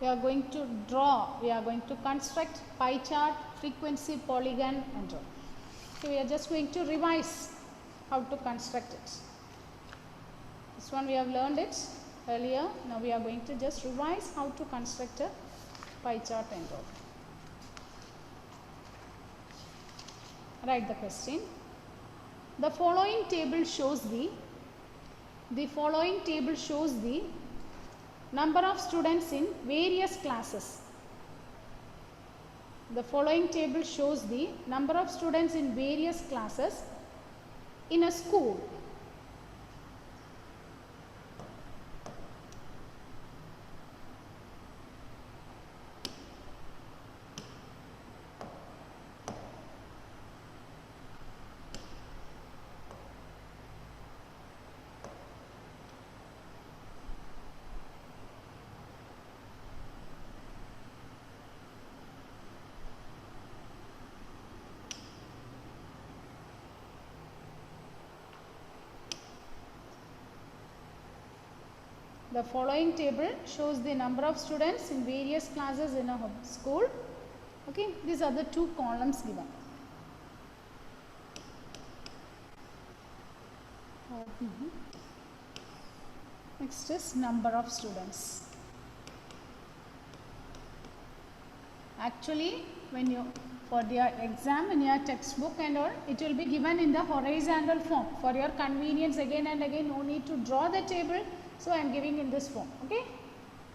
we are going to draw, we are going to construct pie chart, frequency, polygon and all. So we are just going to revise how to construct it. This one we have learned it earlier. Now we are going to just revise how to construct a pie chart and all. Write the question. The following table shows the number of students in various classes. The following table shows the number of students in various classes in a school. The following table shows the number of students in various classes in a school. Okay, these are the two columns given. Next is number of students. Actually, when you for your exam in your textbook and all, it will be given in the horizontal form. For your convenience, again and again, no need to draw the table. So I am giving in this form. Okay.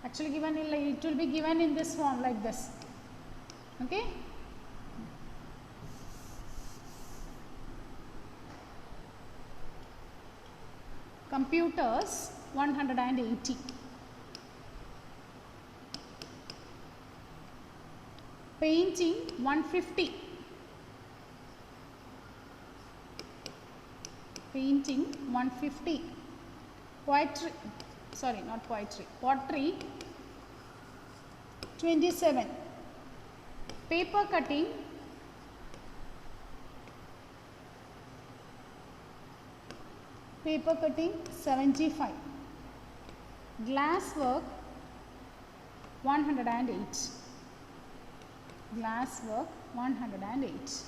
Actually, given in, it will be given in this form like this. Okay. Computers 180. Painting 150. Painting 150. Poetry, sorry, not poetry, pottery 27. Paper cutting 75. Glass work 108. Glass work 108.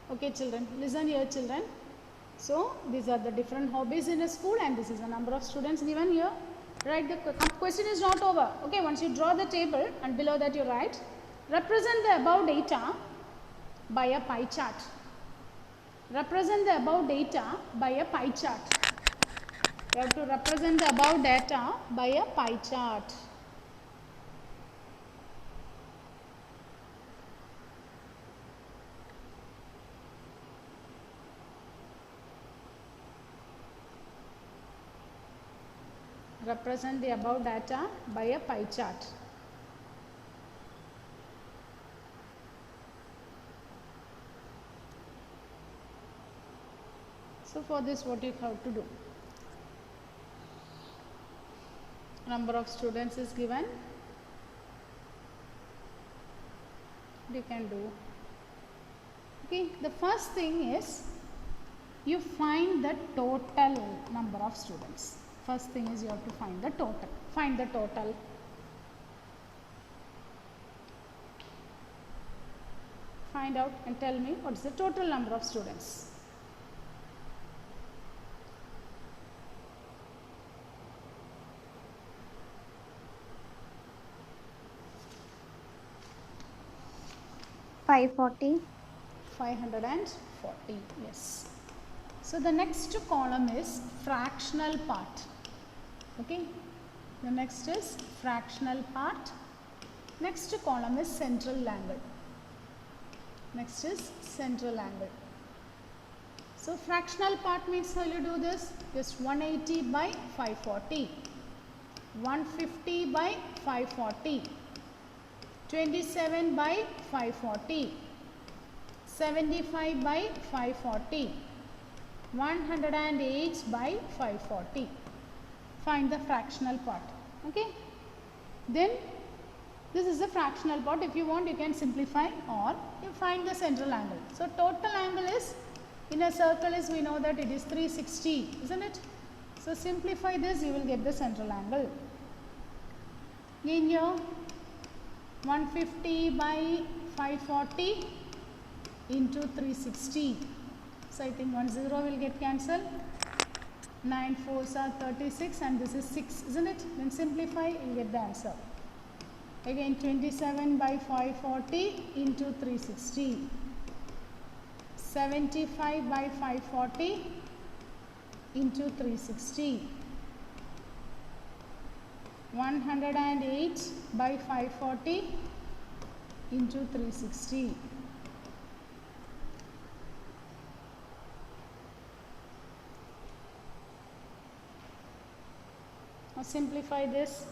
Okay children, listen here children. So these are the different hobbies in a school and this is the number of students given here. Right, the question is not over. Okay, once you draw the table and below that you write, represent the above data by a pie chart. Represent the above data by a pie chart. You have to represent the above data by a pie chart. Represent the above data by a pie chart. So for this what you have to do? Number of students is given. You can do. Okay, the first thing is you find the total number of students. First thing is you have to find the total. Find the total. Find out and tell me what is the total number of students. $540. 540, yes. So the next column is fractional part. Okay. The next is fractional part. Next column is central angle. Next is central angle. So fractional part means how you do this? Just 180 by 540, 150 by 540, 27 by 540, 75 by 540, 108 by 540. Find the fractional part. Okay. Then this is the fractional part. If you want, you can simplify, or you find the central angle. So total angle is, in a circle is, we know that it is 360, isn't it? So simplify this, you will get the central angle. In here 150 by 540 into 360. So I think 1 0 will get cancelled. 9 4s are 36 and this is 6, isn't it? Then simplify, you will get the answer. Again 27 by 540 into 360. 75 by 540 into 360. 108 by 540 into 360. Now simplify this.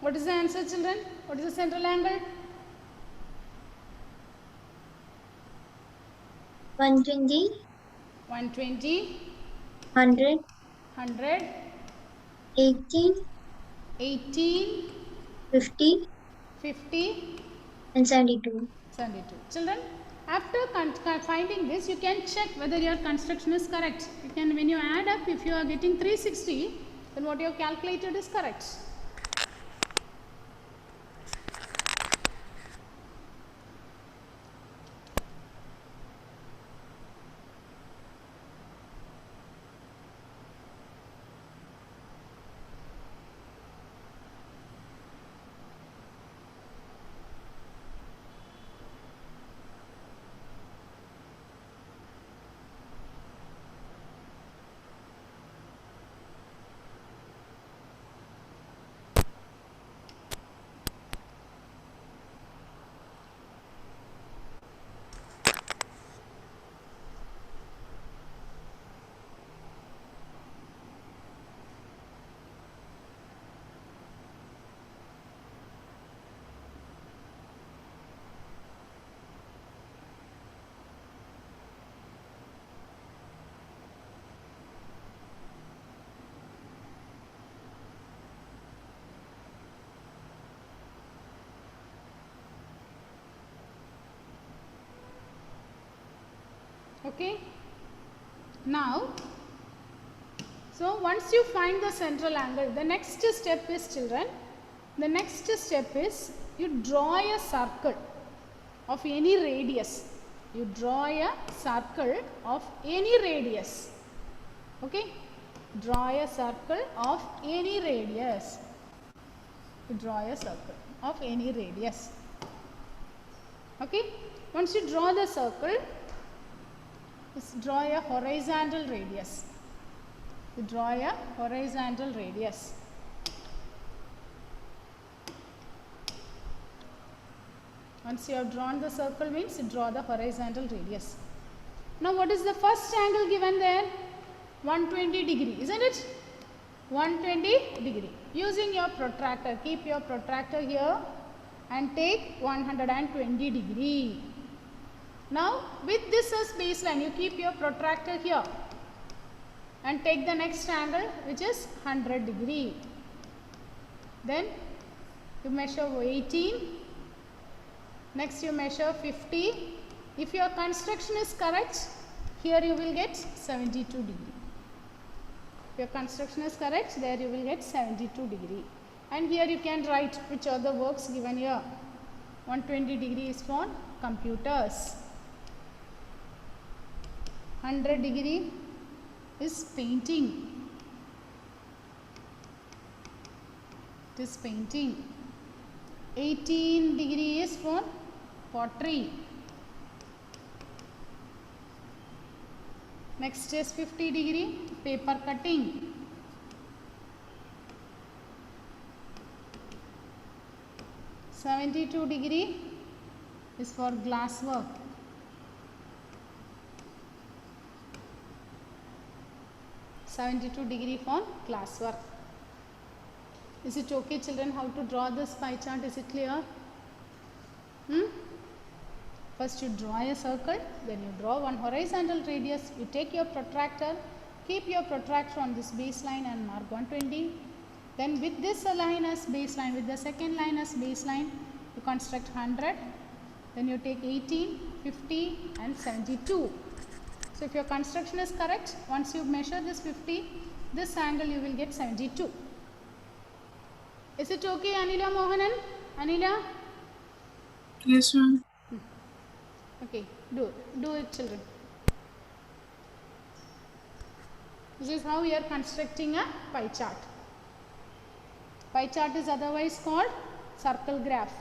What is the answer, children? What is the central angle? 120, 120, 100, 100, 18, 18, 50, 50, and 72. 72. Children, after finding this, you can check whether your construction is correct. You can, when you add up, if you are getting 360, then what you have calculated is correct. Okay. Now, so once you find the central angle, the next step is, children, the next step is you draw a circle of any radius. You draw a circle of any radius. Okay. Draw a circle of any radius. You draw a circle of any radius. Okay. Once you draw the circle, just draw a horizontal radius. You draw a horizontal radius. Once you have drawn the circle means you draw the horizontal radius. Now what is the first angle given there? 120 degree, isn't it? 120 degree. Using your protractor, keep your protractor here and take 120 degree. Now with this as baseline, you keep your protractor here and take the next angle, which is 100 degree. Then you measure 18. Next you measure 50. If your construction is correct, here you will get 72 degree. If your construction is correct, there you will get 72 degree. And here you can write which are the works given here. 120 degree is for computers. 100 degree is painting. It is painting. 18 degree is for pottery. Next is 50 degree, paper cutting. 72 degree is for glass work. 72 degree for glass work. Is it okay, children, how to draw this pie chart? Is it clear? First you draw a circle, then you draw one horizontal radius. You take your protractor, keep your protractor on this baseline and mark 120. Then with this line as baseline, with the second line as baseline, you construct 100. Then you take 18, 50 and 72. So if your construction is correct, once you measure this 50, this angle you will get 72. Is it okay, Anila Mohanan? Anila? Yes, ma'am. Okay, do it, children. This is how we are constructing a pie chart. Pie chart is otherwise called circle graph.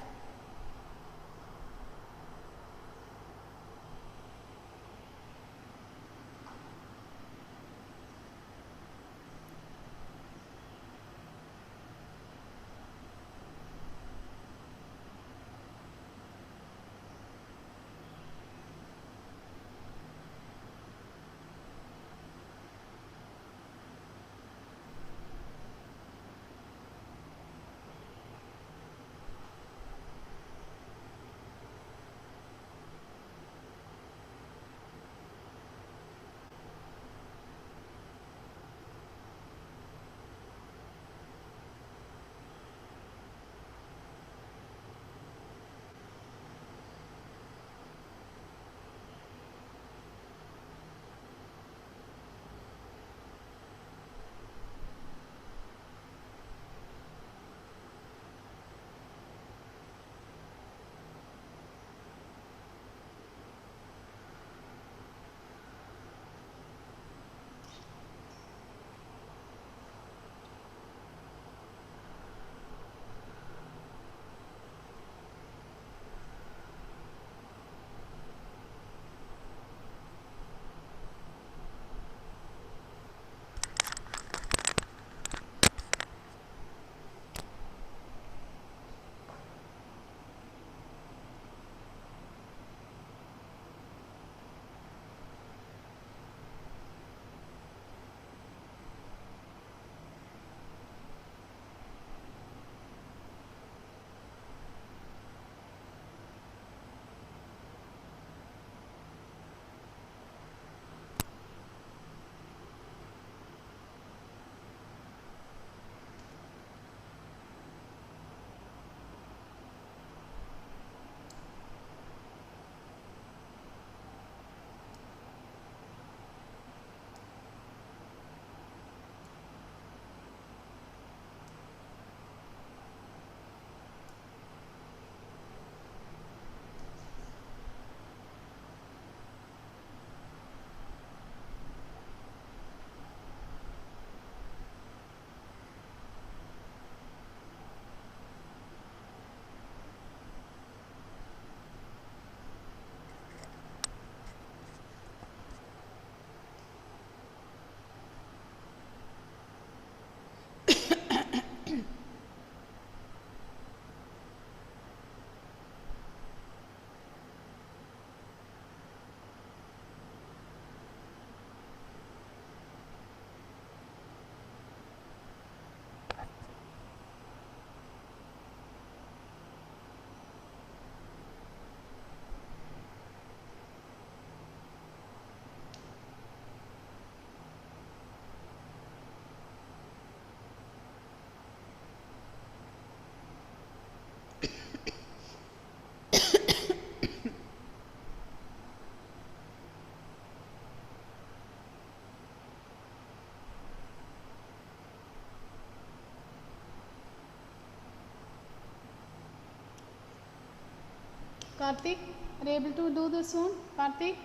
Karthik, are you able to do this one? Karthik?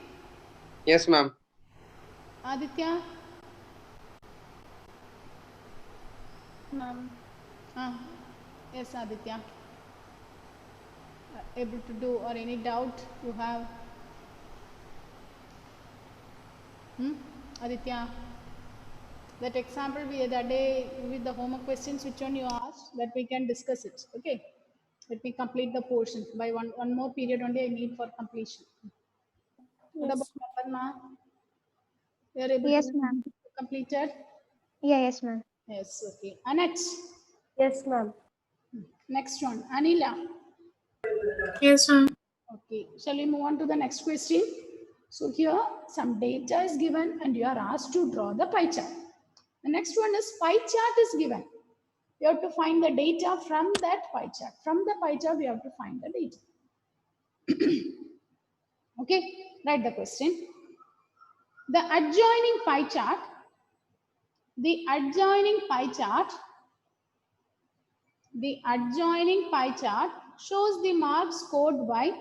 Yes, ma'am. Aditya? Ma'am. Yes, Aditya. Able to do, or any doubt you have? Aditya? That example we that day with the homework questions, which one you asked, that we can discuss it. Okay. Let me complete the portion. By one more period only I need for completion. What about Yes. Aparna? You are able Yes, to ma'am. complete it? Yeah, yes, ma'am. Yes, okay. Annette. Yes, ma'am. Next one. Anila. Yes, ma'am. Okay. Shall we move on to the next question? So here some data is given and you are asked to draw the pie chart. The next one is pie chart is given. You have to find the data from that pie chart. From the pie chart, we have to find the data. Okay, write the question. The adjoining pie chart, the adjoining pie chart, the adjoining pie chart shows the mark scored by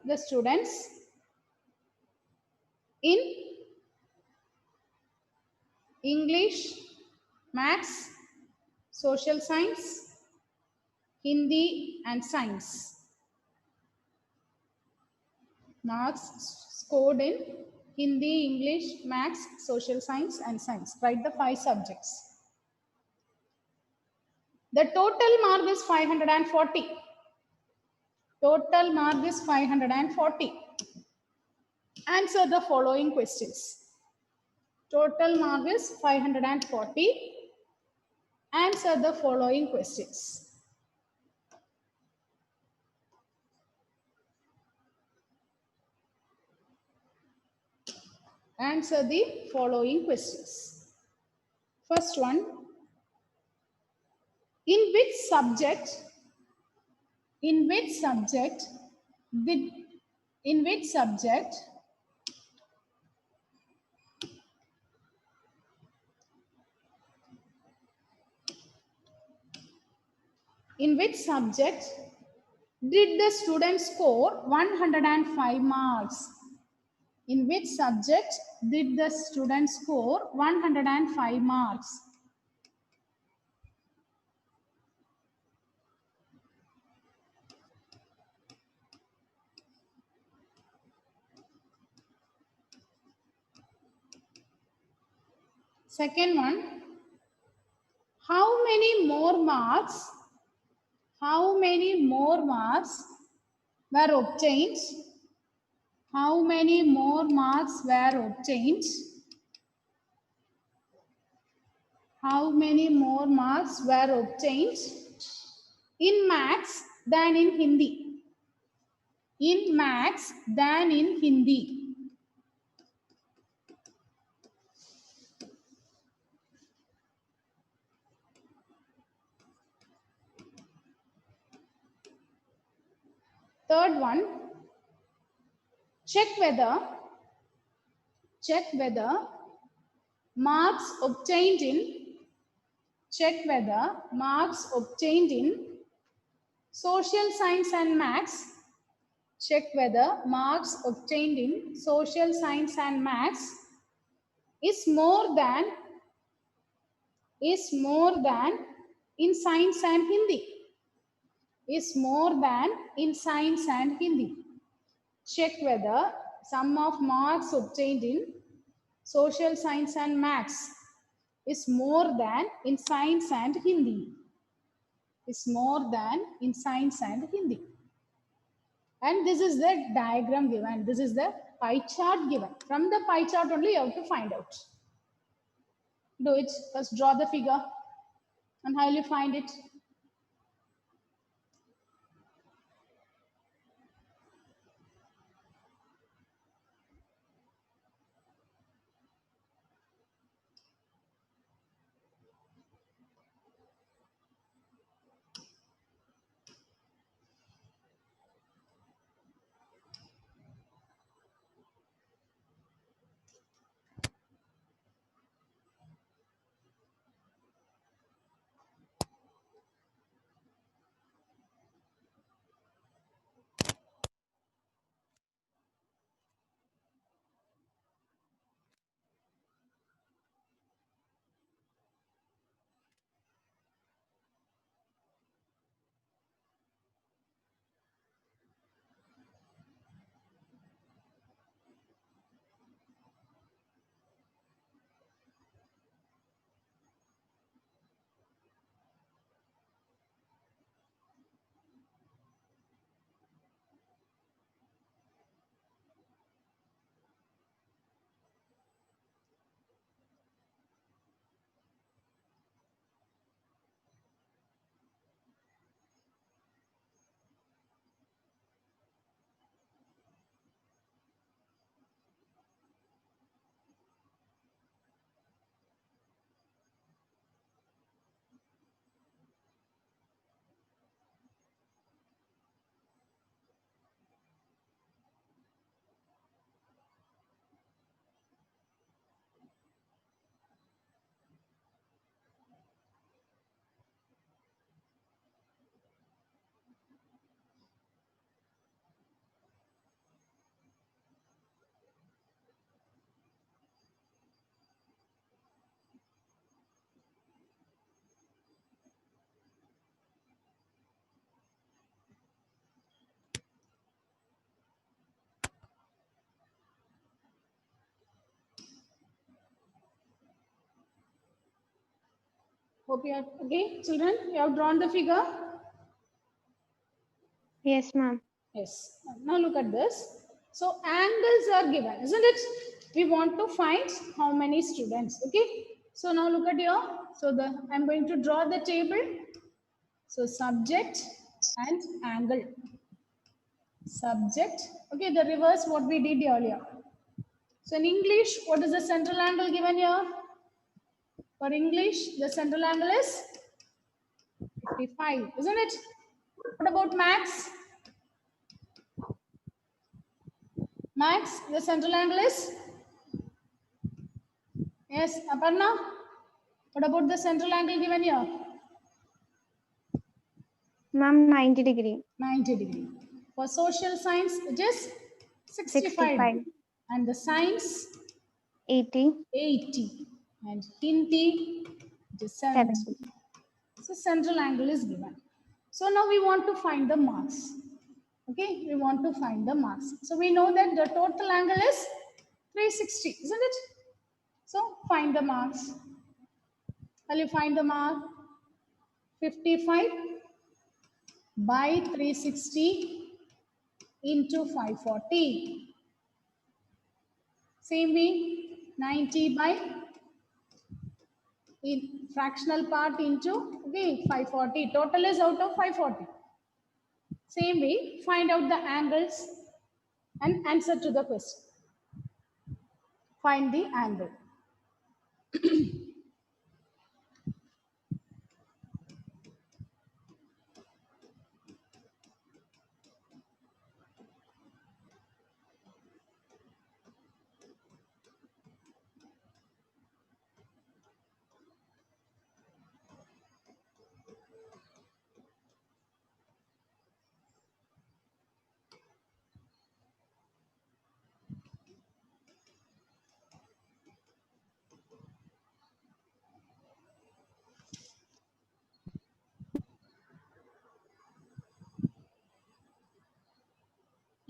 the students in English, Maths, Social Science, Hindi and Science. Marks scored in Hindi, English, Maths, Social Science and Science. Write the 5 subjects. The total mark is 540. Total mark is 540. Answer the following questions. Total mark is 540. Answer the following questions. Answer the following questions. First one, in which subject did in which subject in which subject did the student score 105 marks? In which subject did the student score 105 marks? Second one, how many more marks were obtained? How many more marks were obtained? How many more marks were obtained in Maths than in Hindi? In Maths than in Hindi. Third one, check whether marks obtained in social science and maths. Check whether marks obtained in social science and maths is more than in science and Hindi. Is more than in science and Hindi. Check whether sum of marks obtained in social science and maths is more than in science and Hindi. Is more than in science and Hindi. And this is the diagram given. This is the pie chart given. From the pie chart only you have to find out. Do it. First draw the figure. And how will you find it? Hope you are okay, children. You have drawn the figure. Yes, ma'am. Yes. Now look at this. So angles are given, isn't it? We want to find how many students. Okay. So now look at here. So I'm going to draw the table. So subject and angle. Subject. Okay, the reverse what we did earlier. So in English, what is the central angle given here? For English, the central angle is 55, isn't it? What about max? Max, the central angle is? Yes, Aparna? What about the central angle given here? Ma'am, 90 degree. 90 degree. For social science, it is 65 65. degree. And the science, 80. 80. And Hindi, it is 70. 70. So central angle is given. So now we want to find the marks. Okay, we want to find the marks. So we know that the total angle is 360, isn't it? So find the marks. Will you find the mark? 55 by 360 into 540. Same way, 90 by in fractional part into 540. Total is out of 540. Same way, find out the angles and answer to the question. Find the angle.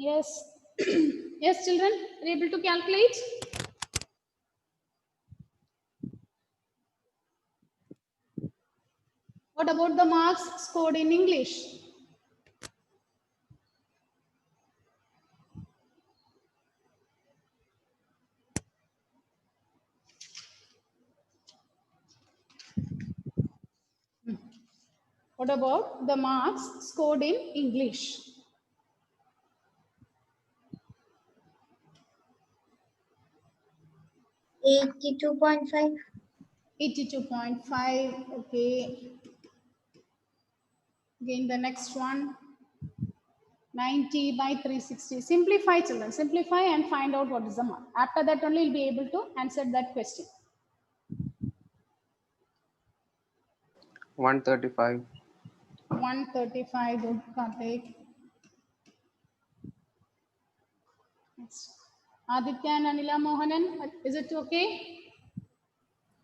Yes. Yes, children, are you able to calculate? What about the marks scored in English? What about the marks scored in English? 82.5. 82.5. Okay. Again, the next one. 90 by 360. Simplify, children. Simplify and find out what is the mark. After that only you'll be able to answer that question. 135. 135. Good, Karthik. Next. Aditya and Anila Mohanan. Is it okay?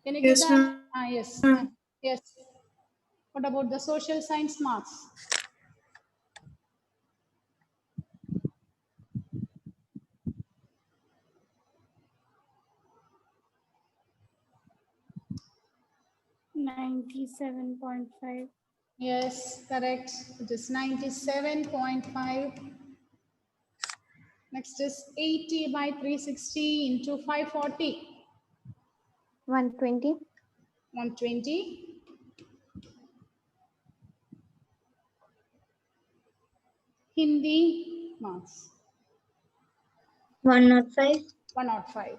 Can you give Yes, that? ma'am. Yes. Yes. What about the social science marks? $97.5. Yes, correct. It is 97.5. Next is 80 by 360 into 540. 120. 120. Hindi marks. 105. 105.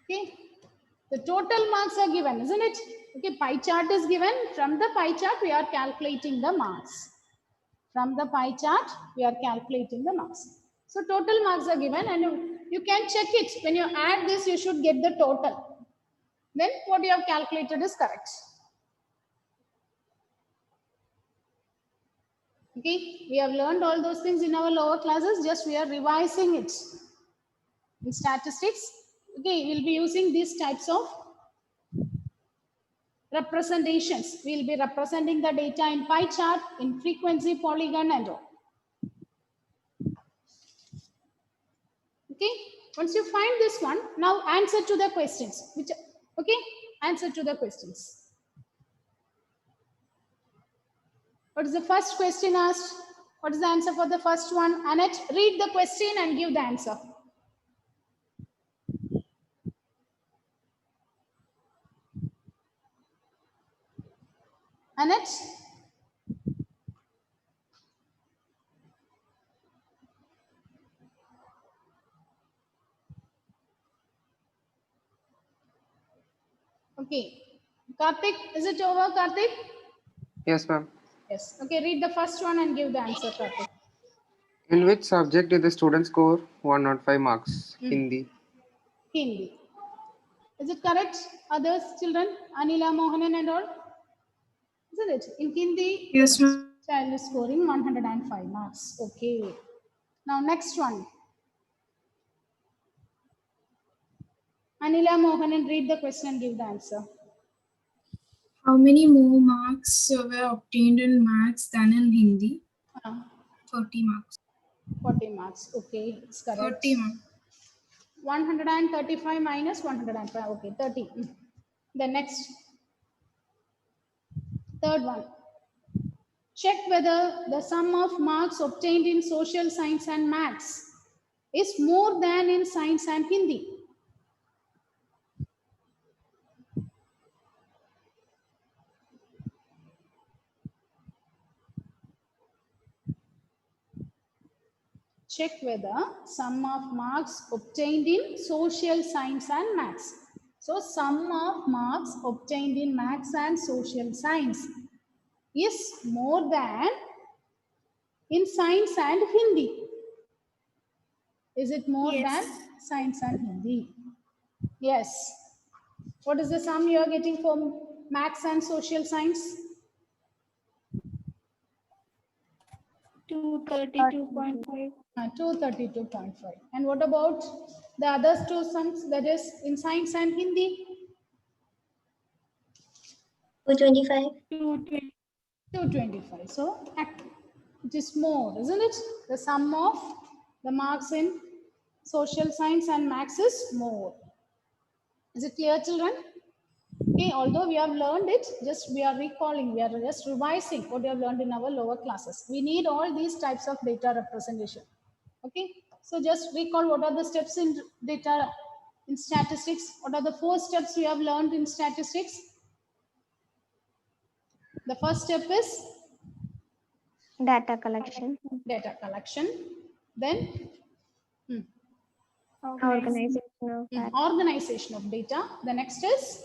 Okay. The total marks are given, isn't it? Okay, pie chart is given. From the pie chart, we are calculating the marks. From the pie chart, we are calculating the marks. So total marks are given and you can check it. When you add this, you should get the total. Then what you have calculated is correct. Okay, we have learned all those things in our lower classes, just we are revising it. In statistics, okay, we'll be using these types of representations. We'll be representing the data in pie chart, in frequency, polygon, and all. Okay, once you find this one, now answer to the questions. Okay, answer to the questions. What is the first question asked? What is the answer for the first one? Annette, read the question and give the answer. Annette? Okay. Karthik, is it over, Karthik? Yes, ma'am. Yes. Okay, read the first one and give the answer, Karthik. In which subject did the student score 105 marks? Hindi. Hindi. Is it correct? Others, children? Anila, Mohanan and all? Isn't it? In Hindi, Yes, ma'am. child is scoring 105 marks. Okay. Now next one. Anila, Mohanan, read the question and give the answer. How many more marks were obtained in maths than in Hindi? 30 marks. 40 marks. Okay, it's correct. 30 marks. 135 minus 105. Okay, 30. The next, third one. Check whether the sum of marks obtained in social science and maths is more than in science and Hindi. Check whether sum of marks obtained in social science and maths. So sum of marks obtained in maths and social science is more than in science and Hindi. Is it more than science and Hindi? Yes. What is the sum you are getting from maths and social science? 232.5. 232.5. And what about the other two sums, that is in science and Hindi? 225. 225. So it is more, isn't it? The sum of the marks in social science and maths is more. Is it clear, children? Okay, although we have learned it, just we are recalling, we are just revising what we have learned in our lower classes. We need all these types of data representation. Okay, so just recall what are the steps in data in statistics. What are the 4 steps we have learned in statistics? The first step is Data collection. data collection. Then Organization of data. organization of data. The next is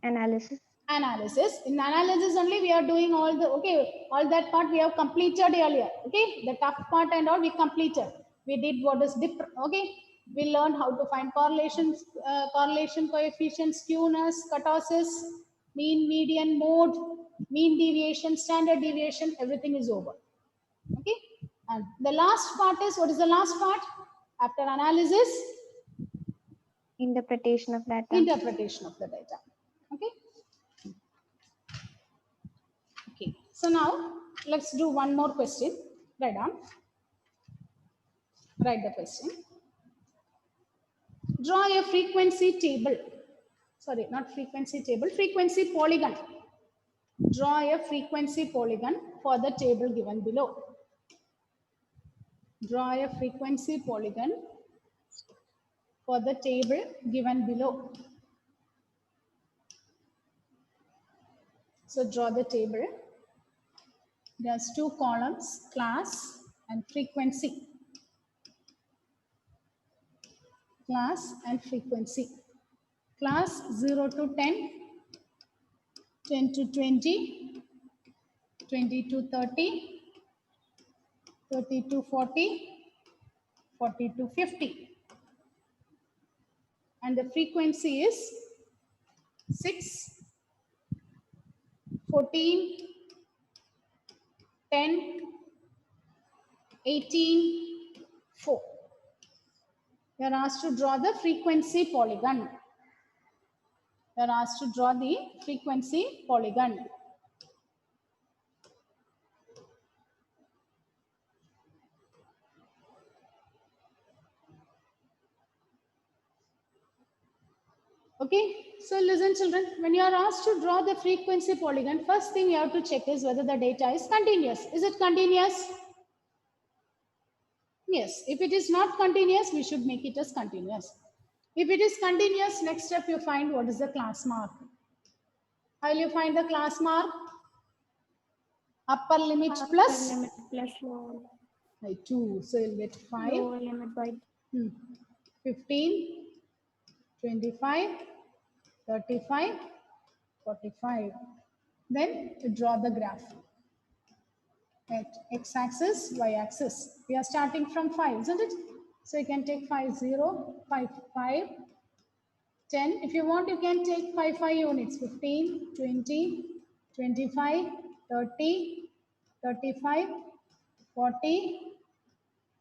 Analysis. analysis. In analysis only we are doing all the, okay, all that part we have completed earlier. Okay, the tough part and all we completed. We did what is okay, we learned how to find correlations, correlation coefficients, skewness, kurtosis, mean, median, mode, mean deviation, standard deviation, everything is over. Okay, and the last part is, what is the last part after analysis? Interpretation of data. Interpretation of the data. Okay. Okay, so now let's do one more question. Write down. Write the question. Draw a frequency table. Sorry, not frequency table, frequency polygon. Draw a frequency polygon for the table given below. Draw a frequency polygon for the table given below. So draw the table. There's 2 columns, class and frequency. Class and frequency. Class 0 to 10, 10 to 20, 20 to 30, 30 to 40, 40 to 50. And the frequency is 6, 14, 10, 18, 4. You are asked to draw the frequency polygon. You are asked to draw the frequency polygon. Okay, so listen children, when you are asked to draw the frequency polygon, first thing you have to check is whether the data is continuous. Is it continuous? Yes, if it is not continuous, we should make it as continuous. If it is continuous, next step you find what is the class mark. How will you find the class mark? Upper limit Upper plus limit plus lower, by 2. So you'll get 5, lower limit by 15, 25, 35, 45. Then you draw the graph at x-axis, y-axis. We are starting from 5, isn't it? So you can take 5, 0, 5, 5, 10. If you want, you can take 5 units, 15, 20, 25, 30, 35, 40,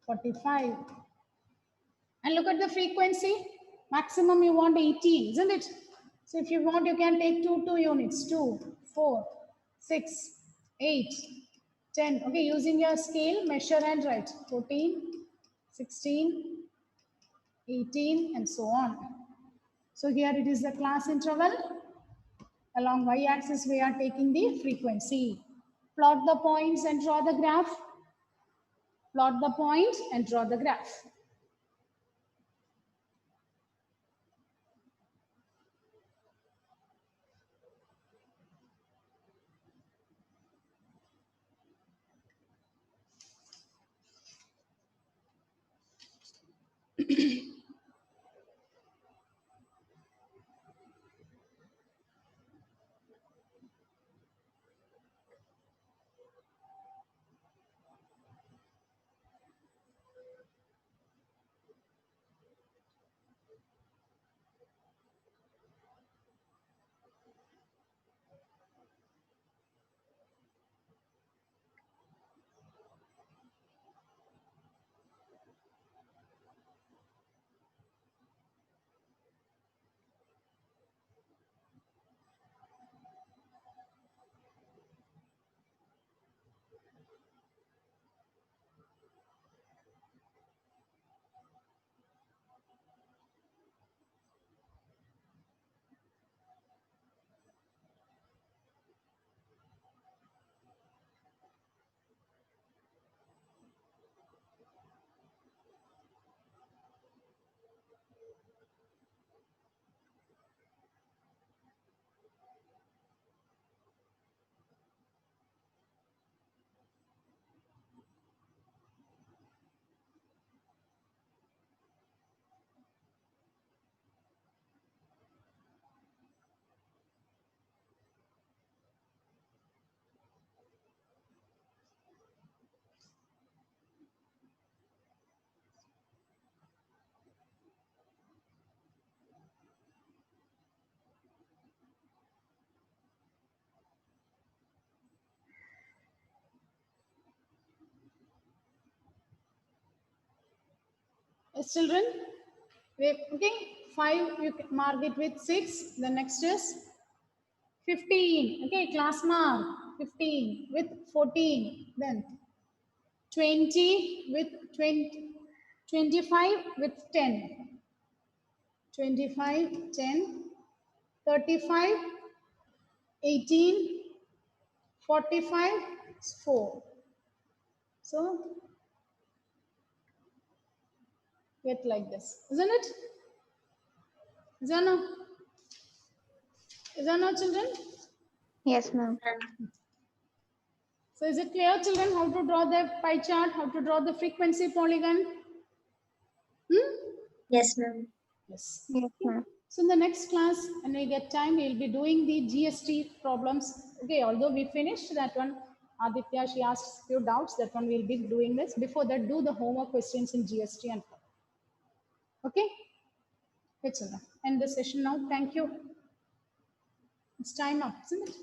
45. And look at the frequency. Maximum you want 80, isn't it? So if you want, you can take 2 units, 2, 4, 6, 8, 10. Okay, using your scale, measure and write 14, 16, 18, and so on. So here it is the class interval. Along y-axis, we are taking the frequency. Plot the points and draw the graph. Plot the point and draw the graph. Yes, children. Okay, 5, you can mark it with 6. The next is 15. Okay, class mark 15 with 14. Then 20 with 20, 25 with 10. 25, 10, 35, 18, 45, 4. So get like this, isn't it? Is that no? Is that no, children? yes, ma'am. So is it clear, children, how to draw the pie chart, how to draw the frequency polygon? Yes, ma'am. Yes. Yes, ma'am. So in the next class, when we get time, we'll be doing the GST problems. Okay, although we finished that one, Aditya, she asked few doubts. That one we'll be doing this. Before that, do the homework questions in GST and okay. It's enough. End the session now. Thank you. It's time up, isn't it?